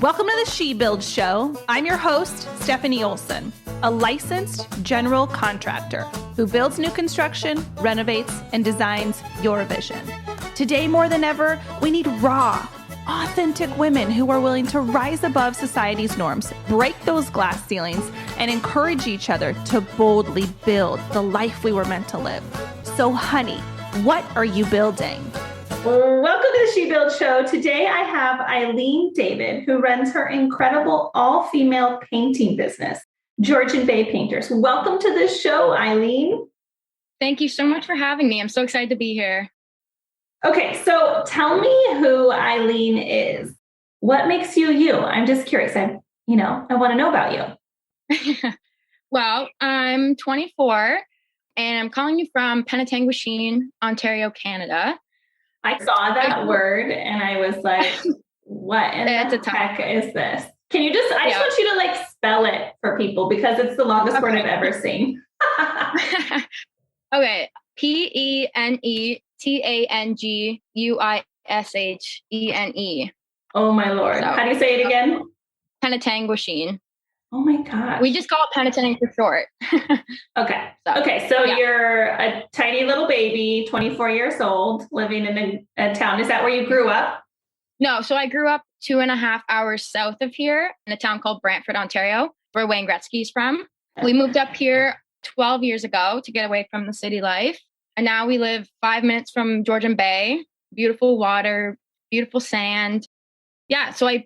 Welcome to the She Builds Show. I'm your host, Stefanie Olson, a licensed general contractor who builds new construction, renovates, and designs your vision. Today, more than ever, we need raw, authentic women who are willing to rise above society's norms, break those glass ceilings, and encourage each other to boldly build the life we were meant to live. So, honey, what are you building? Welcome to the She Builds Show. Today I have Eileen David, who runs her incredible all-female painting business, Georgian Bay Painters. Welcome to the show, Eileen. Thank you so much for having me. I'm so excited to be here. Okay, so tell me who Eileen is. What makes you you? I'm just curious. I want to know about you. Well, I'm 24 and I'm calling you from Penetanguishene, Ontario, Canada. I saw that word and I was like, what in the heck is this? Can you just, I just want you to spell it for people because it's the longest word I've ever seen. Okay. Penetanguishene. Oh my Lord. So, how do you say it again? Penetanguishene. Oh my God. We just call it Penetang for short. Okay. So you're a tiny little baby, 24 years old, living in a town. Is that where you grew up? No. So I grew up 2.5 hours south of here in a town called Brantford, Ontario, where Wayne Gretzky's from. We moved up here 12 years ago to get away from the city life. And now we live 5 minutes from Georgian Bay, beautiful water, beautiful sand. Yeah, so I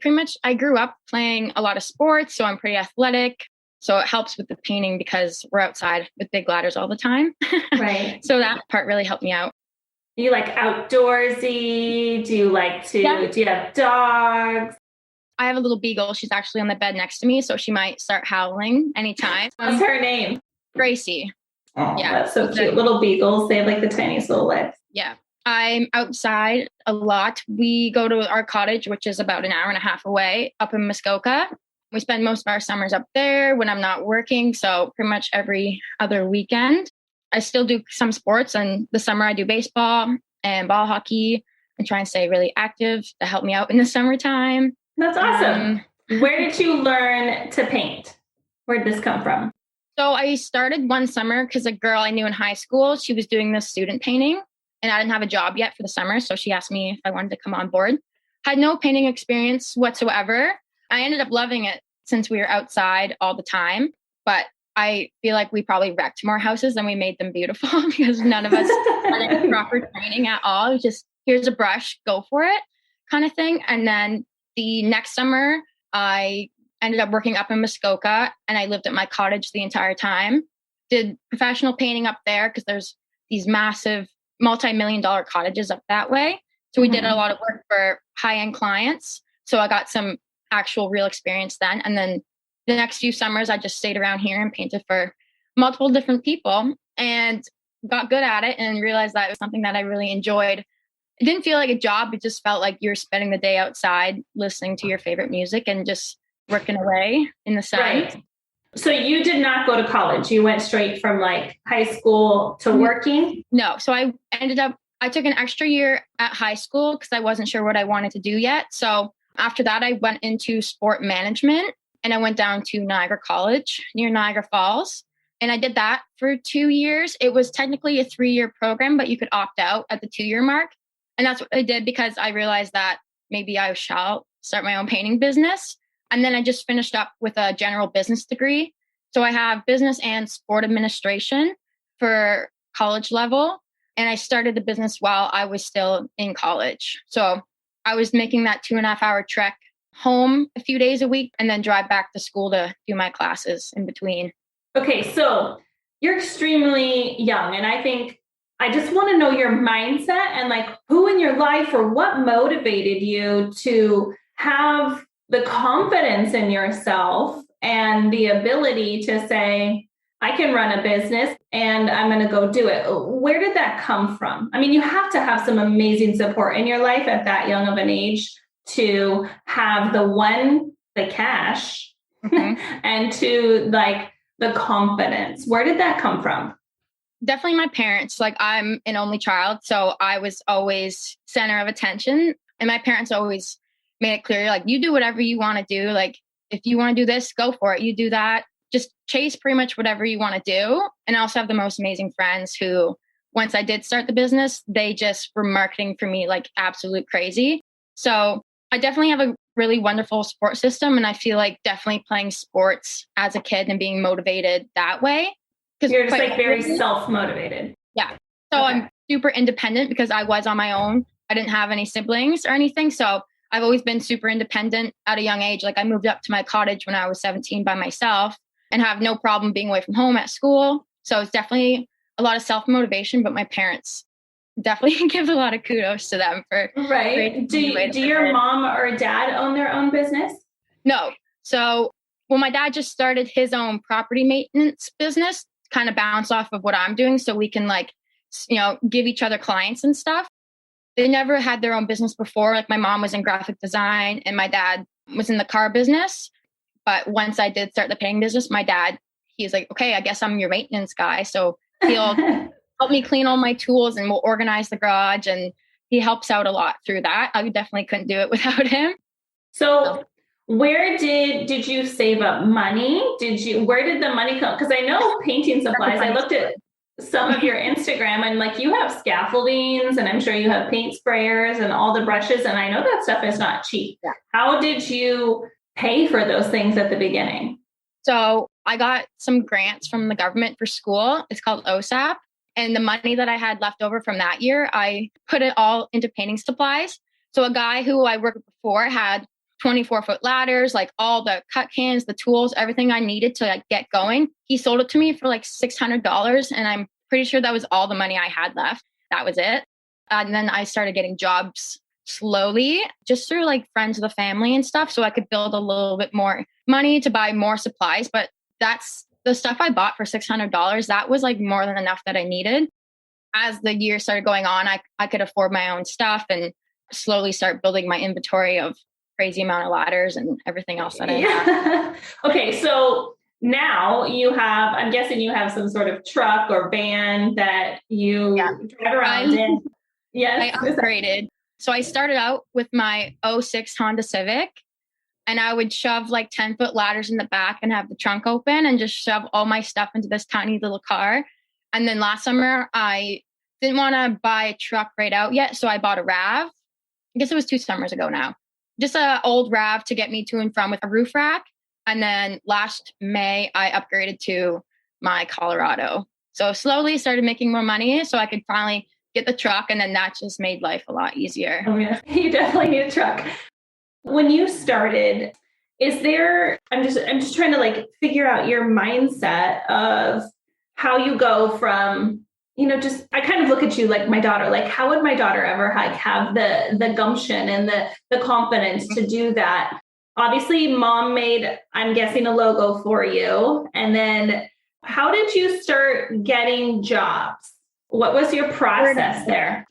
grew up playing a lot of sports, so I'm pretty athletic. So it helps with the painting because we're outside with big ladders all the time. Right. So that part really helped me out. Do you like outdoorsy? Do you have dogs? I have a little beagle. She's actually on the bed next to me, so she might start howling anytime. What's her name? Gracie. Oh, yeah, that's so cute. Little beagles. They have the tiniest little legs. Yeah. I'm outside a lot. We go to our cottage, which is about an hour and a half away up in Muskoka. We spend most of our summers up there when I'm not working. So pretty much every other weekend. I still do some sports, and the summer I do baseball and ball hockey and try and stay really active to help me out in the summertime. That's awesome. Where did you learn to paint? Where did this come from? So I started one summer because a girl I knew in high school, she was doing this student painting. And I didn't have a job yet for the summer. So she asked me if I wanted to come on board. Had no painting experience whatsoever. I ended up loving it since we were outside all the time. But I feel like we probably wrecked more houses than we made them beautiful because none of us had any proper training at all. It was just, here's a brush, go for it kind of thing. And then the next summer, I ended up working up in Muskoka and I lived at my cottage the entire time. Did professional painting up there because there's these massive multi-million-dollar cottages up that way. So we did a lot of work for high-end clients. So I got some actual real experience then. And then the next few summers, I just stayed around here and painted for multiple different people and got good at it and realized that it was something that I really enjoyed. It didn't feel like a job. It just felt like you're spending the day outside listening to your favorite music and just working away in the sun. Right. So you did not go to college. You went straight from high school to working? No. So I took an extra year at high school because I wasn't sure what I wanted to do yet. So after that, I went into sport management and I went down to Niagara College near Niagara Falls. And I did that for 2 years. It was technically a 3-year program, but you could opt out at the 2-year mark. And that's what I did because I realized that maybe I shall start my own painting business. And then I just finished up with a general business degree. So I have business and sport administration for college level. And I started the business while I was still in college. So I was making that 2.5 hour trek home a few days a week and then drive back to school to do my classes in between. Okay, so you're extremely young. And I think I just want to know your mindset and who in your life or what motivated you to have the confidence in yourself and the ability to say, I can run a business and I'm going to go do it. Where did that come from? I mean, you have to have some amazing support in your life at that young of an age to have the cash and to the confidence. Where did that come from? Definitely my parents. I'm an only child, so I was always center of attention. And my parents always made it clear, like, you do whatever you want to do. Like, if you want to do this, go for it. You do that. Just chase pretty much whatever you want to do. And I also have the most amazing friends who, once I did start the business, they just were marketing for me like absolute crazy. So I definitely have a really wonderful support system. And I feel like definitely playing sports as a kid and being motivated that way. Because you're just like very self-motivated. Yeah. So okay. I'm super independent because I was on my own. I didn't have any siblings or anything. So I've always been super independent at a young age. Like I moved up to my cottage when I was 17 by myself and have no problem being away from home at school. So it's definitely a lot of self-motivation, but my parents definitely give a lot of kudos to them for. Right. Do your mom or dad own their own business? No. So, well, my dad just started his own property maintenance business, kind of bounce off of what I'm doing. So we can like, you know, give each other clients and stuff. They never had their own business before. Like my mom was in graphic design and my dad was in the car business. But once I did start the painting business, my dad, he's like, okay, I guess I'm your maintenance guy. So he'll help me clean all my tools and we'll organize the garage. And he helps out a lot through that. I definitely couldn't do it without him. So where did you save up money? Where did the money come? Because I know painting supplies, I looked at some of your Instagram and like you have scaffoldings and I'm sure you have paint sprayers and all the brushes. And I know that stuff is not cheap. Yeah. How did you pay for those things at the beginning? So I got some grants from the government for school. It's called OSAP. And the money that I had left over from that year, I put it all into painting supplies. So a guy who I worked with before had 24-foot ladders, like all the cut cans, the tools, everything I needed to like get going. He sold it to me for like $600. And I'm pretty sure that was all the money I had left. That was it. And then I started getting jobs slowly, just through like friends of the family and stuff. So I could build a little bit more money to buy more supplies. But that's the stuff I bought for $600. That was like more than enough that I needed. As the year started going on, I could afford my own stuff and slowly start building my inventory of crazy amount of ladders and everything else that I have. Okay. So now I'm guessing you have some sort of truck or van that you drive around in. Yes. I upgraded. So I started out with my '06 Honda Civic and I would shove like 10-foot ladders in the back and have the trunk open and just shove all my stuff into this tiny little car. And then last summer, I didn't want to buy a truck right out yet. So I bought a RAV. I guess it was 2 summers ago now. Just an old RAV to get me to and from with a roof rack. And then last May, I upgraded to my Colorado. So slowly started making more money so I could finally get the truck. And then that just made life a lot easier. Oh, yeah. You definitely need a truck. When you started, I'm just trying to like figure out your mindset of how you go from, I kind of look at you like my daughter, like how would my daughter ever have the gumption and the confidence to do that? Obviously mom made, I'm guessing, a logo for you. And then how did you start getting jobs? What was your process there?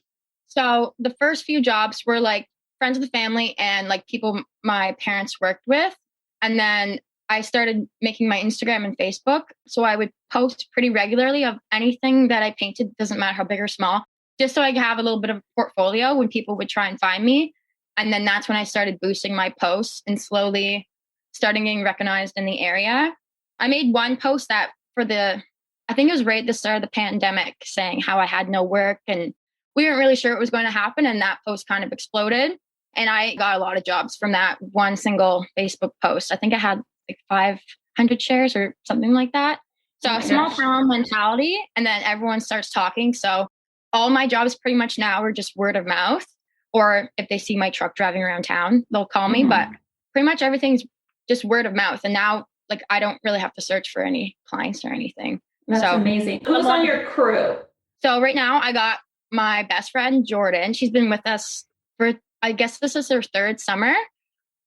So the first few jobs were like friends of the family and like people my parents worked with. And then I started making my Instagram and Facebook. So I would post pretty regularly of anything that I painted, doesn't matter how big or small, just so I could have a little bit of a portfolio when people would try and find me. And then that's when I started boosting my posts and slowly starting getting recognized in the area. I made one post that I think it was right at the start of the pandemic saying how I had no work and we weren't really sure it was going to happen. And that post kind of exploded. And I got a lot of jobs from that one single Facebook post. I think I had like 500 shares or something like that. So small town mentality. And then everyone starts talking. So all my jobs pretty much now are just word of mouth. Or if they see my truck driving around town, they'll call me. But pretty much everything's just word of mouth. And now like I don't really have to search for any clients or anything. That's amazing. Who's on your crew? So right now I got my best friend, Jordan. She's been with us for, I guess this is her 3rd summer.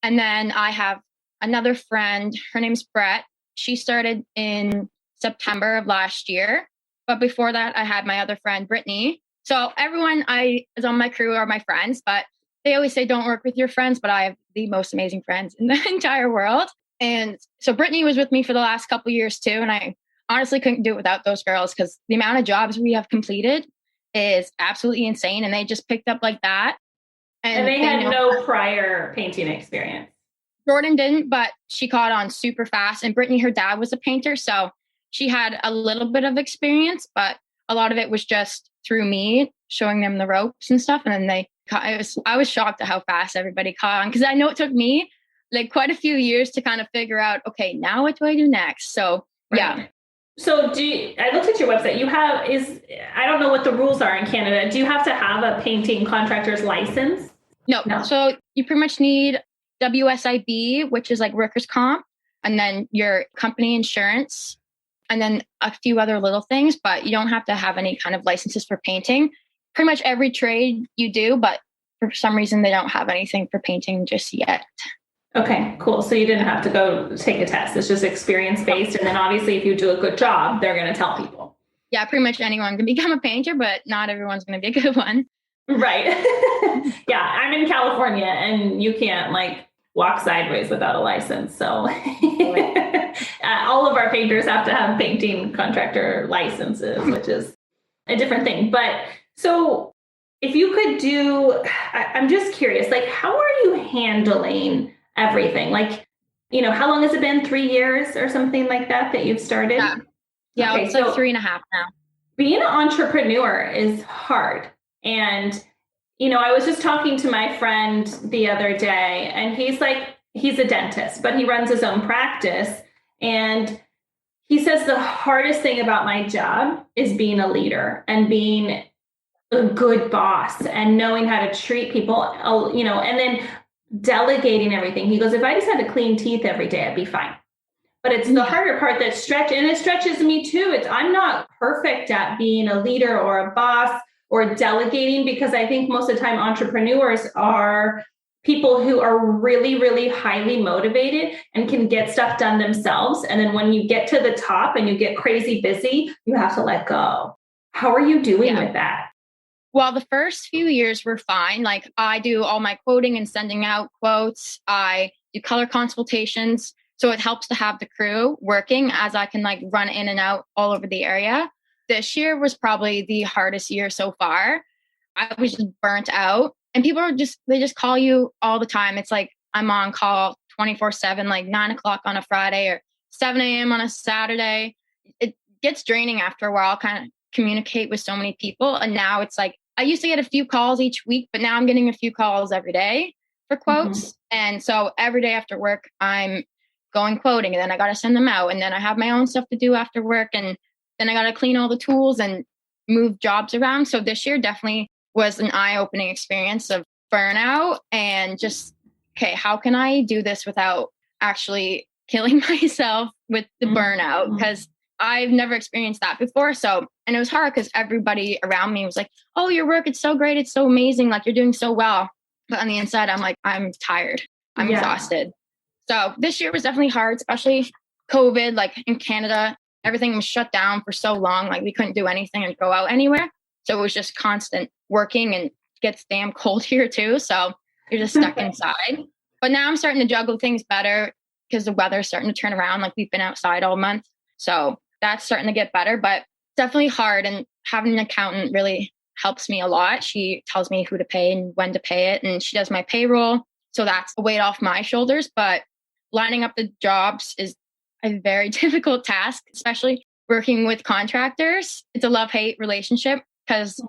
And then I have another friend. Her name's Brett. She started in September of last year. But before that, I had my other friend, Brittany. So everyone is on my crew are my friends, but they always say don't work with your friends, but I have the most amazing friends in the entire world. And so Brittany was with me for the last couple of years too. And I honestly couldn't do it without those girls because the amount of jobs we have completed is absolutely insane. And they just picked up like that. And they had no prior painting experience. Jordan didn't, but she caught on super fast. And Brittany, her dad was a painter, so she had a little bit of experience, but a lot of it was just through me showing them the ropes and stuff. And then I was shocked at how fast everybody caught on, because I know it took me like quite a few years to kind of figure out, okay, now what do I do next? So yeah. So I looked at your website. I don't know what the rules are in Canada. Do you have to have a painting contractor's license? No. So you pretty much need WSIB, which is like workers' comp, and then your company insurance, and then a few other little things, but you don't have to have any kind of licenses for painting. Pretty much every trade you do, but for some reason they don't have anything for painting just yet. Okay, cool. So you didn't have to go take a test. It's just experience-based. And then obviously if you do a good job, they're going to tell people. Yeah, pretty much anyone can become a painter, but not everyone's going to be a good one. Right. Yeah, I'm in California and you can't like walk sideways without a license. So all of our painters have to have painting contractor licenses, which is a different thing. But so if you could I'm just curious, like, how are you handling everything? Like, how long has it been? 3 years or something like that you've started? Yeah. Okay, it's like 3.5 now. Being an entrepreneur is hard. And, I was just talking to my friend the other day, and he's a dentist, but he runs his own practice. And he says the hardest thing about my job is being a leader and being a good boss and knowing how to treat people, and then delegating everything. He goes, if I just had to clean teeth every day, I'd be fine. But it's the harder part that it stretches me too. I'm not perfect at being a leader or a boss or delegating, because I think most of the time entrepreneurs are people who are really, really highly motivated and can get stuff done themselves. And then when you get to the top and you get crazy busy, you have to let go. How are you doing with that? Well, the first few years were fine. Like, I do all my quoting and sending out quotes. I do color consultations. So it helps to have the crew working as I can like run in and out all over the area. This year was probably the hardest year so far. I was just burnt out, and people they just call you all the time. It's like I'm on call 24/7, like 9:00 on a Friday or 7 a.m. on a Saturday. It gets draining after a while, kind of communicate with so many people. And now it's like, I used to get a few calls each week, but now I'm getting a few calls every day for quotes. Mm-hmm. And so every day after work, I'm going quoting, and then I got to send them out. And then I have my own stuff to do after work. And then I got to clean all the tools and move jobs around. So this year definitely was an eye-opening experience of burnout and just, okay, how can I do this without actually killing myself with the burnout? Because I've never experienced that before. So, and it was hard because everybody around me was like, oh, your work, it's so great. It's so amazing. Like, you're doing so well. But on the inside, I'm like, I'm tired. I'm exhausted. So this year was definitely hard, especially COVID. Like in Canada, everything was shut down for so long. Like we couldn't do anything and go out anywhere. So it was just constant working, and it gets damn cold here too. So you're just stuck inside. But now I'm starting to juggle things better because the weather's starting to turn around. Like we've been outside all month. So that's starting to get better, but definitely hard. And having an accountant really helps me a lot. She tells me who to pay and when to pay it. And she does my payroll. So that's a weight off my shoulders. But lining up the jobs is a very difficult task, especially working with contractors. It's a love-hate relationship because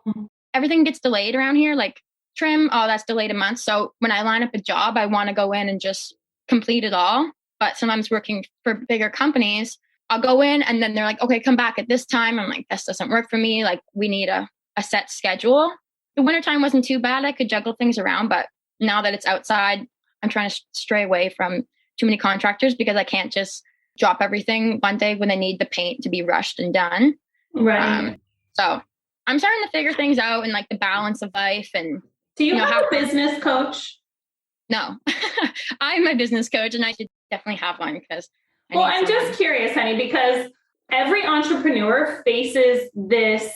everything gets delayed around here. Like trim, oh, that's delayed a month. So when I line up a job, I want to go in and just complete it all. But sometimes working for bigger companies, I'll go in and then they're like, okay, come back at this time. I'm like, this doesn't work for me. Like we need a set schedule. The wintertime wasn't too bad. I could juggle things around, but now that it's outside, I'm trying to stray away from too many contractors because I can't just drop everything one day when they need the paint to be rushed and done. Right. So I'm starting to figure things out and like the balance of life. And do you have a business coach? No, I'm a business coach and I should definitely have one because I'm just curious, honey, because every entrepreneur faces this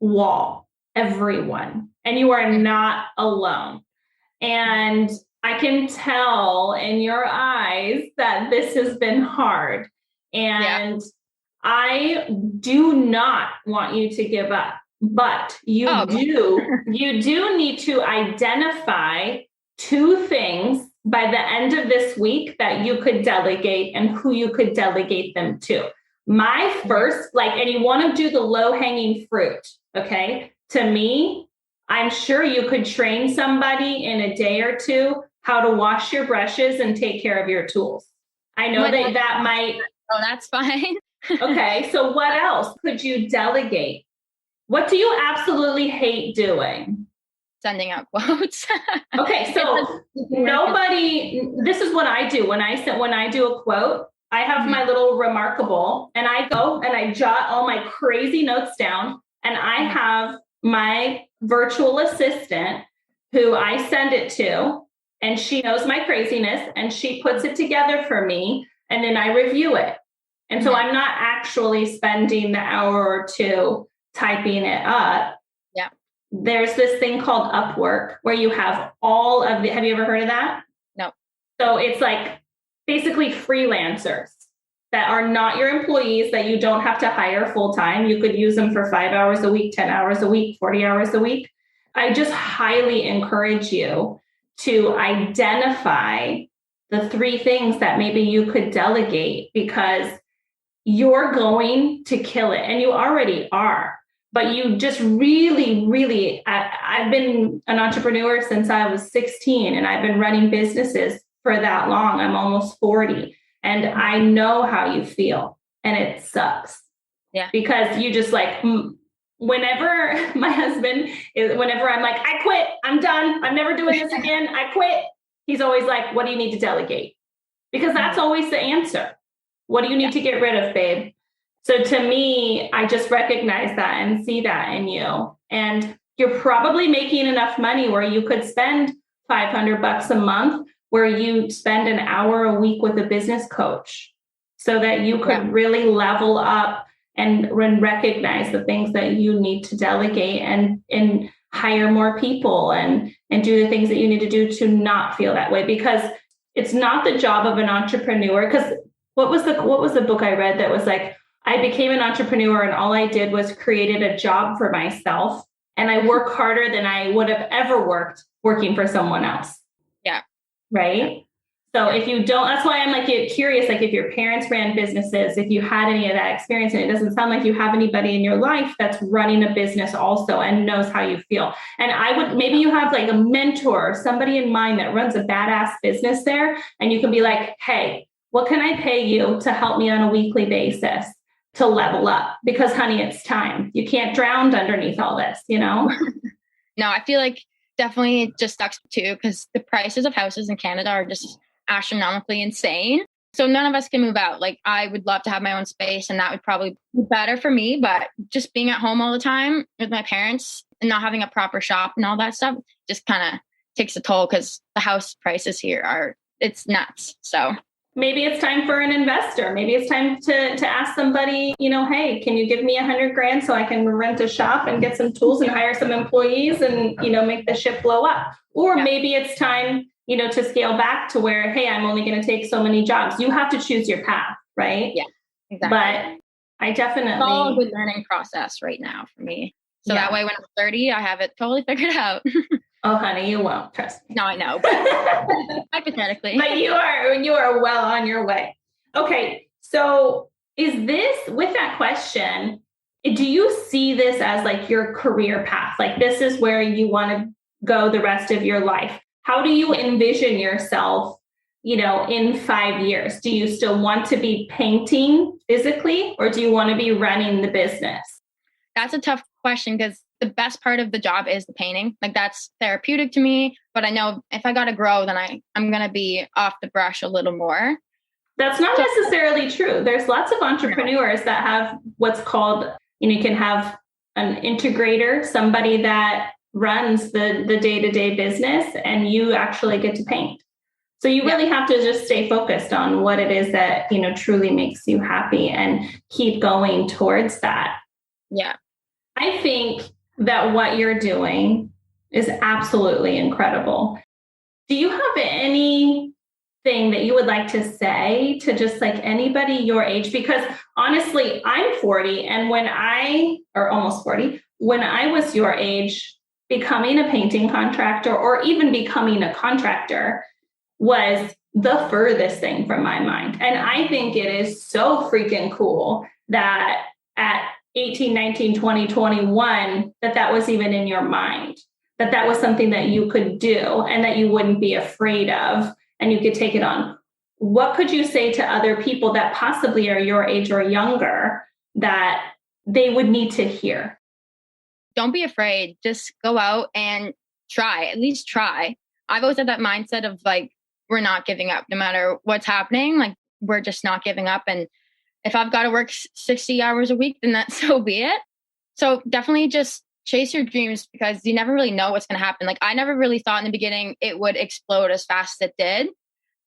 wall, everyone, and you are not alone. And I can tell in your eyes that this has been hard. And I do not want you to give up, but you do need to identify 2 things by the end of this week that you could delegate and who you could delegate them to. My first, and you want to do the low hanging fruit. Okay. To me, I'm sure you could train somebody in a day or 2 how to wash your brushes and take care of your tools. I know that might. Oh, that's fine. Okay. So what else could you delegate? What do you absolutely hate doing? Sending out quotes. Okay. So this is what I do when I do a quote. I have my little remarkable and I go and I jot all my crazy notes down, and I have my virtual assistant who I send it to, and she knows my craziness and she puts it together for me, and then I review it. And so I'm not actually spending the hour or 2 typing it up. Yeah. There's this thing called Upwork where you have have you ever heard of that? No. So it's like basically freelancers that are not your employees that you don't have to hire full time. You could use them for 5 hours a week, 10 hours a week, 40 hours a week. I just highly encourage you to identify the 3 things that maybe you could delegate, because you're going to kill it, and you already are. But you just really, really, I've been an entrepreneur since I was 16, and I've been running businesses for that long. I'm almost 40, and I know how you feel, and it sucks. Yeah. Because you just whenever I'm like, I quit, I'm done, I'm never doing this again, I quit. He's always like, what do you need to delegate? Because that's always the answer. What do you need to get rid of, babe? So to me, I just recognize that and see that in you. And you're probably making enough money where you could spend $500 a month, where you spend an hour a week with a business coach, so that you could really level up and recognize the things that you need to delegate and hire more people and do the things that you need to do to not feel that way. Because it's not the job of an entrepreneur. Because what was the book I read that was like, I became an entrepreneur and all I did was created a job for myself, and I work harder than I would have ever worked working for someone else. Yeah. Right. So if you don't, that's why I'm curious, if your parents ran businesses, if you had any of that experience, and it doesn't sound like you have anybody in your life that's running a business also and knows how you feel. And maybe you have a mentor or somebody in mind that runs a badass business there. And you can be like, hey, what can I pay you to help me on a weekly basis to level up? Because honey, it's time. You can't drown underneath all this, No, I feel like definitely it just sucks too, because the prices of houses in Canada are just astronomically insane. So none of us can move out. I would love to have my own space, and that would probably be better for me. But just being at home all the time with my parents and not having a proper shop and all that stuff just kind of takes a toll, because the house prices here it's nuts. So maybe it's time for an investor. Maybe it's time to ask somebody, hey, can you give me $100,000 so I can rent a shop and get some tools and hire some employees and, make the ship blow up? Or maybe it's time, to scale back to where, hey, I'm only going to take so many jobs. You have to choose your path, right? Yeah, exactly. But I definitely... It's all a good learning process right now for me. So that way when I'm 30, I have it totally figured out. Oh, honey, you won't, trust me. No, I know. But hypothetically. But you are well on your way. Okay. So is this, with that question, do you see this as your career path? This is where you want to go the rest of your life? How do you envision yourself, in 5 years? Do you still want to be painting physically, or do you want to be running the business? That's a tough question, because the best part of the job is the painting. That's therapeutic to me. But I know if I got to grow, then I'm going to be off the brush a little more. That's not necessarily true. There's lots of entrepreneurs that have what's called, you can have an integrator, somebody that runs the day-to-day business, and you actually get to paint. So you really have to just stay focused on what it is that, truly makes you happy and keep going towards that. Yeah. I think that what you're doing is absolutely incredible. Do you have anything that you would like to say to just anybody your age? Because honestly, I'm 40, and or almost 40, when I was your age, becoming a painting contractor or even becoming a contractor was the furthest thing from my mind. And I think it is so freaking cool that at 18, 19, 20, 21, that was even in your mind, that was something that you could do and that you wouldn't be afraid of and you could take it on. What could you say to other people that possibly are your age or younger that they would need to hear? Don't be afraid. Just go out and try, at least try. I've always had that mindset of like, we're not giving up no matter what's happening. Like, we're just not giving up. And if I've got to work 60 hours a week, then that's so be it. So definitely just chase your dreams because you never really know what's going to happen. Like, I never really thought in the beginning it would explode as fast as it did.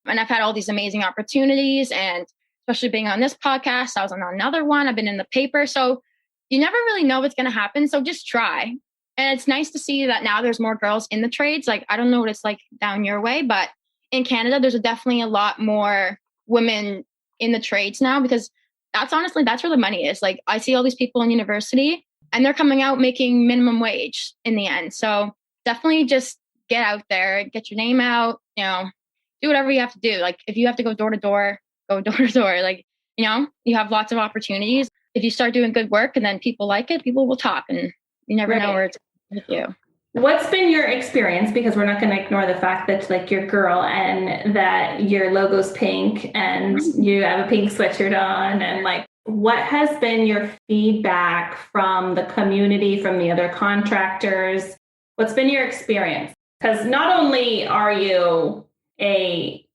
And I've had all these amazing opportunities, and especially being on this podcast, I was on another one. I've been in the paper. So you never really know what's going to happen. So just try. And it's nice to see that now there's more girls in the trades. Like, I don't know what it's like down your way, but in Canada, there's definitely a lot more women in the trades now because that's where the money is. Like, I see all these people in university and they're coming out making minimum wage in the end. So definitely just get out there, get your name out, do whatever you have to do. Like, if you have to go door to door, go door to door. Like, you have lots of opportunities. If you start doing good work and then people like it, people will talk, and you never know where it's going to take you. What's been your experience? Because we're not going to ignore the fact that like you're a girl and that your logo's pink and you have a pink sweatshirt on, and like, what has been your feedback from the community, from the other contractors? What's been your experience? Because not only are you a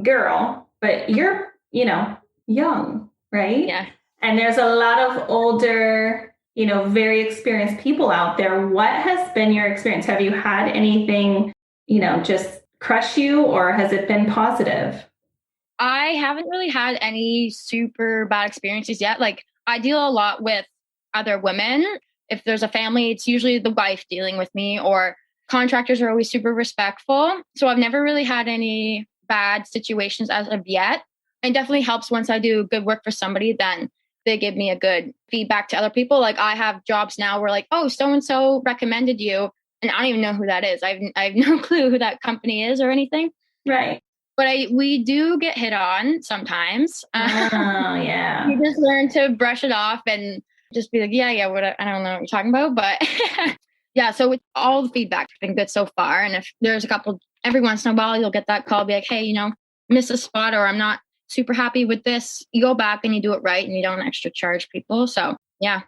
girl, but you're, young, right? Yeah. And there's a lot of older, very experienced people out there. What has been your experience? Have you had anything, just crush you, or has it been positive? I haven't really had any super bad experiences yet. Like, I deal a lot with other women. If there's a family, it's usually the wife dealing with me, or contractors are always super respectful. So I've never really had any bad situations as of yet. And definitely helps once I do good work for somebody, then they give me a good feedback to other people. Like, I have jobs now where like, oh, so-and-so recommended you. And I don't even know who that is. I have no clue who that company is or anything. Right. But we do get hit on sometimes. Oh, yeah. You just learn to brush it off and just be like, yeah, I don't know what you're talking about. But yeah, so with all the feedback has been good so far. And if there's a couple, every once in a while, you'll get that call, be like, hey, miss a spot, or I'm not super happy with this. You go back and you do it right, and you don't extra charge people. So yeah.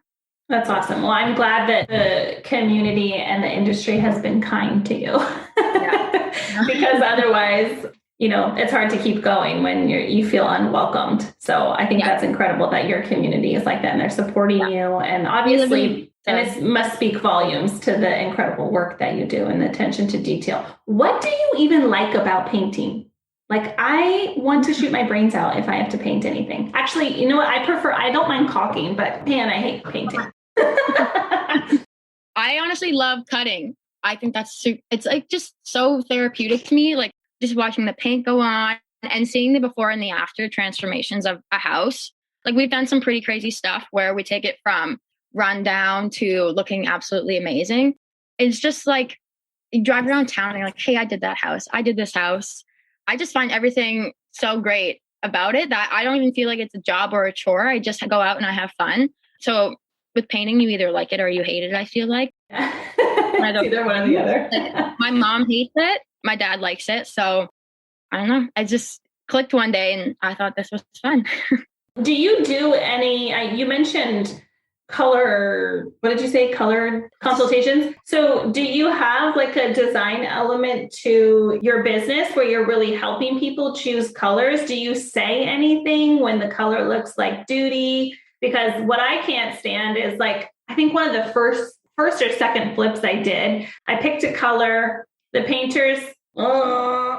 That's awesome. Well, I'm glad that the community and the industry has been kind to you. Yeah. Because otherwise, it's hard to keep going when you feel unwelcomed. So I think that's incredible that your community is like that and they're supporting you. And obviously, and it must speak volumes to the incredible work that you do and the attention to detail. What do you even like about painting? Like, I want to shoot my brains out if I have to paint anything. Actually, you know what? I don't mind caulking, but man, I hate painting. I honestly love cutting. I think it's like just so therapeutic to me. Like, just watching the paint go on and seeing the before and the after transformations of a house. Like, we've done some pretty crazy stuff where we take it from run down to looking absolutely amazing. It's just like, you drive around town and you're like, hey, I did that house. I did this house. I just find everything so great about it that I don't even feel like it's a job or a chore. I just go out and I have fun. So with painting, you either like it or you hate it, I feel like. It's either one or the other. Like, my mom hates it. My dad likes it. So I don't know. I just clicked one day and I thought this was fun. Do you do any, you mentioned color consultations. So do you have like a design element to your business where you're really helping people choose colors? Do you say anything when the color looks like duty? Because what I can't stand is like, I think one of the first or second flips I did, I picked a color, the painters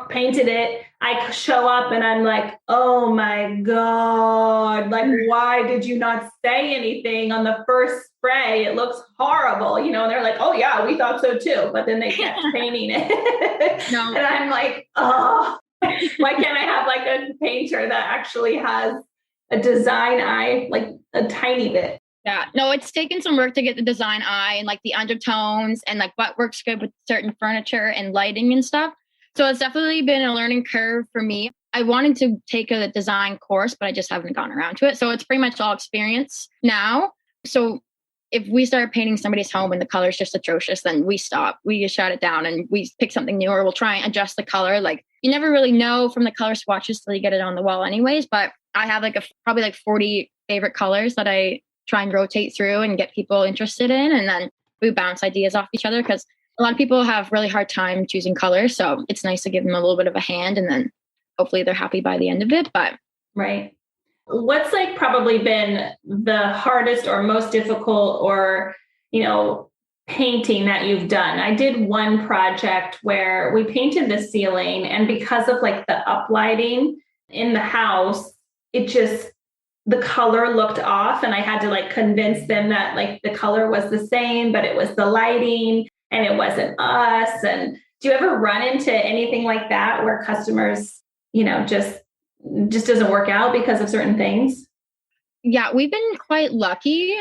painted it. I show up and I'm like, oh my God, like, why did you not say anything on the first spray? It looks horrible, and they're like, oh yeah, we thought so too. But then they kept painting it. No. And I'm like, oh, why can't I have like a painter that actually has a design eye, like a tiny bit? Yeah, no, it's taken some work to get the design eye and like the undertones and like what works good with certain furniture and lighting and stuff. So it's definitely been a learning curve for me. I wanted to take a design course, but I just haven't gotten around to it. So it's pretty much all experience now. So if we start painting somebody's home and the color's just atrocious, then we stop. We just shut it down and we pick something new, or we'll try and adjust the color. Like you never really know from the color swatches till you get it on the wall anyways. But I have like probably like 40 favorite colors that I try and rotate through and get people interested in. And then we bounce ideas off each other because a lot of people have really hard time choosing colors. So it's nice to give them a little bit of a hand and then hopefully they're happy by the end of it. But right. What's like probably been the hardest or most difficult or, painting that you've done? I did one project where we painted the ceiling, and because of like the uplighting in the house, the color looked off, and I had to like convince them that like the color was the same, but it was the lighting and it wasn't us. And do you ever run into anything like that where customers, just doesn't work out because of certain things? Yeah, we've been quite lucky.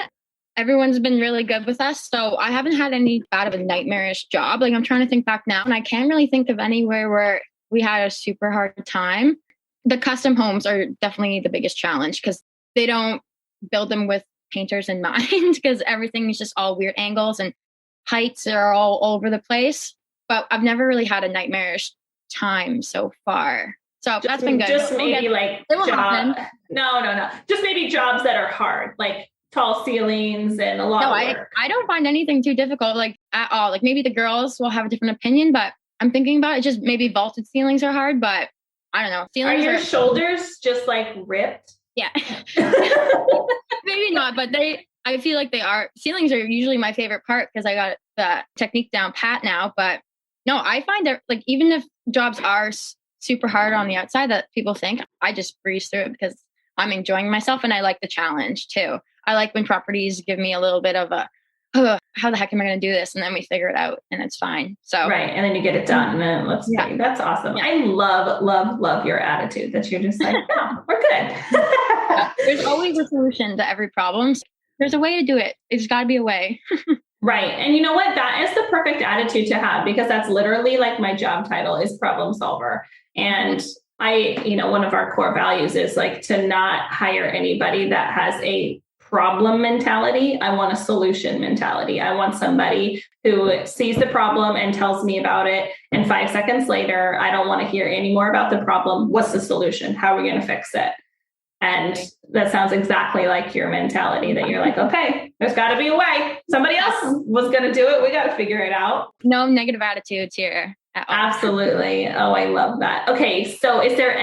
Everyone's been really good with us. So I haven't had any bad of a nightmarish job. Like I'm trying to think back now, and I can't really think of anywhere where we had a super hard time. The custom homes are definitely the biggest challenge because they don't build them with painters in mind because everything is just all weird angles and heights are all over the place. But I've never really had a nightmarish time so far. So that's been good. Just maybe like no. Just maybe jobs that are hard, like tall ceilings and a lot of work. I don't find anything too difficult, like at all. Like maybe the girls will have a different opinion, but I'm thinking about it. Just maybe vaulted ceilings are hard, but I don't know. Ceilings are your shoulders just like ripped? Yeah. Maybe not, but I feel like they are. Ceilings are usually my favorite part because I got the technique down pat now. But no, I find that like even if jobs are super hard on the outside that people think, I just breeze through it because I'm enjoying myself and I like the challenge too. I like when properties give me a little bit of a, how the heck am I going to do this? And then we figure it out and it's fine. So right. And then you get it done. And then see. That's awesome. Yeah. I love your attitude that you're just like, no, we're good. There's always a solution to every problem. So there's a way to do it. It's got to be a way. Right. And you know what? That is the perfect attitude to have because that's literally like my job title is problem solver. And one of our core values is like to not hire anybody that has a problem mentality. I want a solution mentality. I want somebody who sees the problem and tells me about it. And 5 seconds later, I don't want to hear any more about the problem. What's the solution? How are we going to fix it? And that sounds exactly like your mentality that you're like, okay, there's got to be a way. Somebody else was going to do it. We got to figure it out. No negative attitudes here. Absolutely. Oh, I love that. Okay. So is there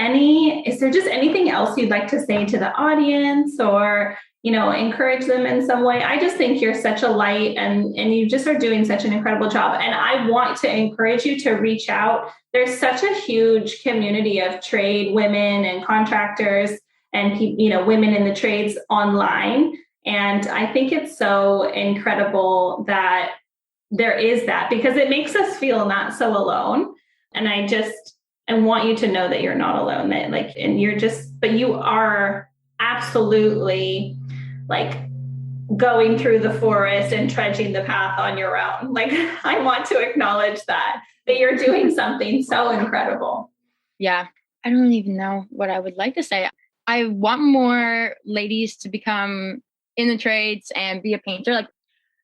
just anything else you'd like to say to the audience or, encourage them in some way? I just think you're such a light and you just are doing such an incredible job. And I want to encourage you to reach out. There's such a huge community of trade women and contractors and, women in the trades online. And I think it's so incredible that there is that because it makes us feel not so alone. And I want you to know that you're not alone, but you are absolutely like going through the forest and trudging the path on your own. Like, I want to acknowledge that you're doing something so incredible. Yeah. I don't even know what I would like to say. I want more ladies to become in the trades and be a painter. Like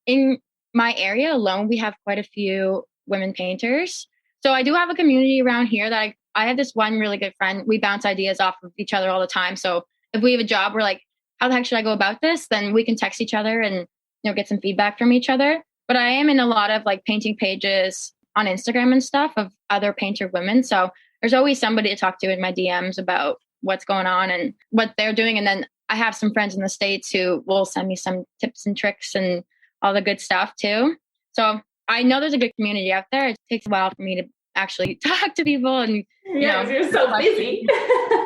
in my area alone, we have quite a few women painters. So I do have a community around here that I have this one really good friend. We bounce ideas off of each other all the time. So if we have a job, we're like, how the heck should I go about this? Then we can text each other and, get some feedback from each other. But I am in a lot of like painting pages on Instagram and stuff of other painter women. So there's always somebody to talk to in my DMs about what's going on and what they're doing. And then I have some friends in the States who will send me some tips and tricks and all the good stuff too. So I know there's a good community out there. It takes a while for me to actually talk to people and, you're so busy.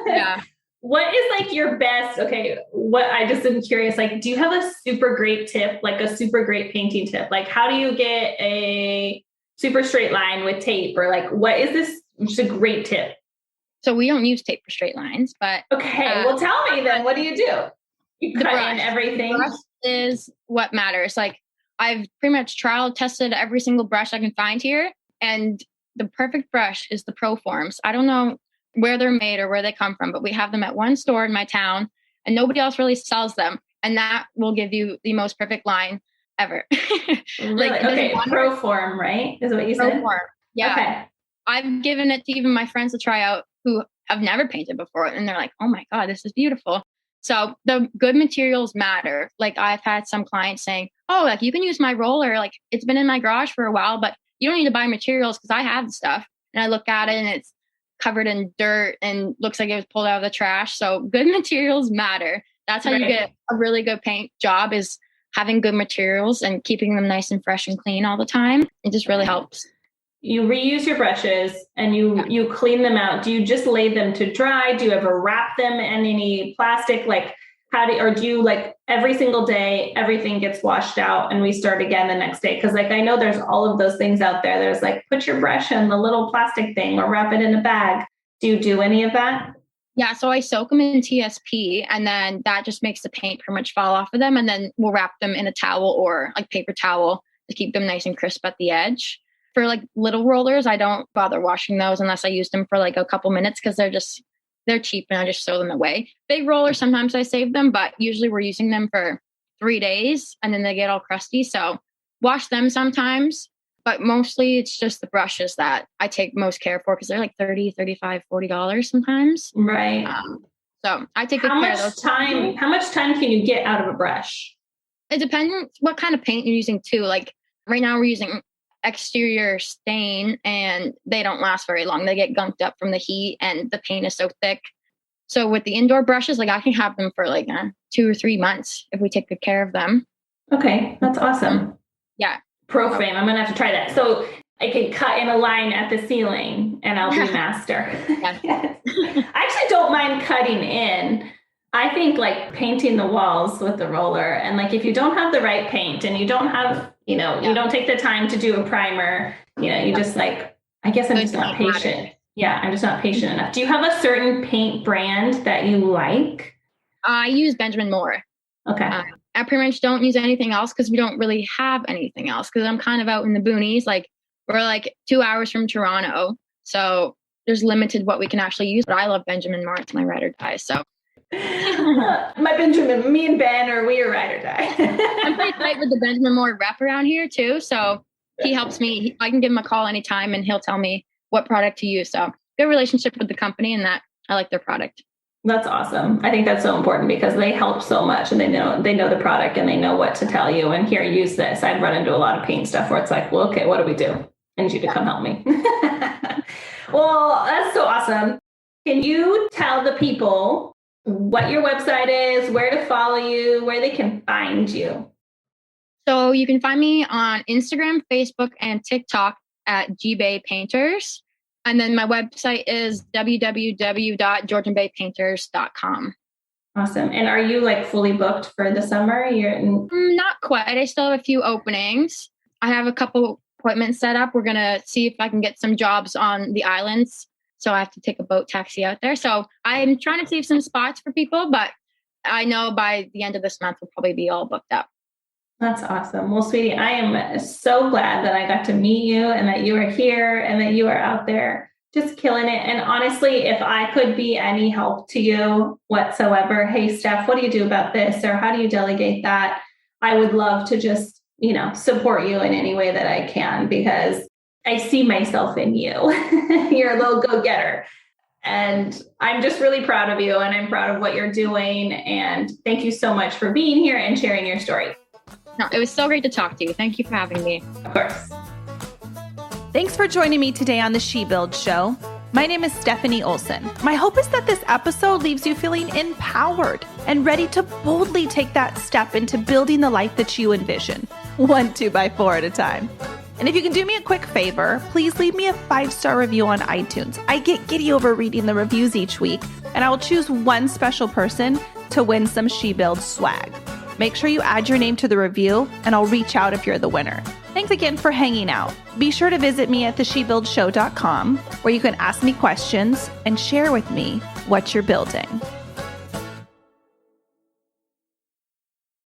Yeah. What is like your best, I just am curious, like, do you have a super great tip, like a super great painting tip? Like, how do you get a super straight line with tape or like, what is this? Just a great tip. So we don't use tape for straight lines, but. Okay. Well, tell me then, what do? You cut in everything? is what matters. Like I've pretty much trial tested every single brush I can find here. And the perfect brush is the Proforms. I don't know where they're made or where they come from, but we have them at one store in my town and nobody else really sells them. And that will give you the most perfect line ever. Really? Okay. Proform, right? Is what you said? Proform. Yeah. Okay. I've given it to even my friends to try out who have never painted before. And they're like, oh my God, this is beautiful. So the good materials matter. Like I've had some clients saying, oh, like you can use my roller. Like it's been in my garage for a while, but you don't need to buy materials because I have the stuff. And I look at it and it's covered in dirt and looks like it was pulled out of the trash. So good materials matter. That's how you get a really good paint job, is having good materials and keeping them nice and fresh and clean all the time. It just really helps. You reuse your brushes and you clean them out. Do you just lay them to dry? Do you ever wrap them in any plastic? Like do you like every single day, everything gets washed out and we start again the next day? Cause like, I know there's all of those things out there. There's like, put your brush in the little plastic thing or wrap it in a bag. Do you do any of that? Yeah. So I soak them in TSP and then that just makes the paint pretty much fall off of them. And then we'll wrap them in a towel or like paper towel to keep them nice and crisp at the edge. For like little rollers, I don't bother washing those unless I use them for like a couple minutes because they're cheap and I just throw them away. Big rollers, sometimes I save them, but usually we're using them for 3 days and then they get all crusty. So wash them sometimes, but mostly it's just the brushes that I take most care for because they're like $30, $35, $40 sometimes. Right. So I take good care of those. How much time can you get out of a brush? It depends what kind of paint you're using too. Like right now we're using exterior stain and they don't last very long. They get gunked up from the heat and the paint is so thick. So with the indoor brushes, like I can have them for like 2 or 3 months if we take good care of them. Okay, that's awesome. Yeah. Proframe. I'm gonna have to try that. So I can cut in a line at the ceiling and I'll be master. Yes. I actually don't mind cutting in. I think like painting the walls with the roller, and like if you don't have the right paint and you don't have, you don't take the time to do a primer, you just like, I guess I'm just not patient. Yeah, I'm just not patient enough. Do you have a certain paint brand that you like? I use Benjamin Moore. Okay. I pretty much don't use anything else because we don't really have anything else because I'm kind of out in the boonies. Like we're like 2 hours from Toronto. So there's limited what we can actually use, but I love Benjamin Moore. It's my ride or die. So my Benjamin, me and Ben we are ride or die. I'm pretty tight with the Benjamin Moore rep around here too. So he helps me. I can give him a call anytime and he'll tell me what product to use. So good relationship with the company and that I like their product. That's awesome. I think that's so important because they help so much and they know the product and they know what to tell you. And here, use this. I've run into a lot of paint stuff where it's like, well, okay, what do we do? I need you to come help me. Well, that's so awesome. Can you tell the people what your website is, where to follow you, where they can find you? So you can find me on Instagram, Facebook, and TikTok at Bay Painters. And then my website is www.georgianbaypainters.com. Awesome. And are you like fully booked for the summer? Not quite. I still have a few openings. I have a couple appointments set up. We're going to see if I can get some jobs on the islands. So I have to take a boat taxi out there. So I'm trying to save some spots for people, but I know by the end of this month, we'll probably be all booked up. That's awesome. Well, sweetie, I am so glad that I got to meet you and that you are here and that you are out there just killing it. And honestly, if I could be any help to you whatsoever, hey, Steph, what do you do about this? Or how do you delegate that? I would love to just, support you in any way that I can because I see myself in you. You're a little go-getter. And I'm just really proud of you and I'm proud of what you're doing. And thank you so much for being here and sharing your story. No, it was so great to talk to you. Thank you for having me. Of course. Thanks for joining me today on the She Build Show. My name is Stefanie Olson. My hope is that this episode leaves you feeling empowered and ready to boldly take that step into building the life that you envision, 1 2x4 at a time. And if you can do me a quick favor, please leave me a 5-star review on iTunes. I get giddy over reading the reviews each week, and I will choose one special person to win some She Build swag. Make sure you add your name to the review, and I'll reach out if you're the winner. Thanks again for hanging out. Be sure to visit me at theshebuildshow.com, where you can ask me questions and share with me what you're building.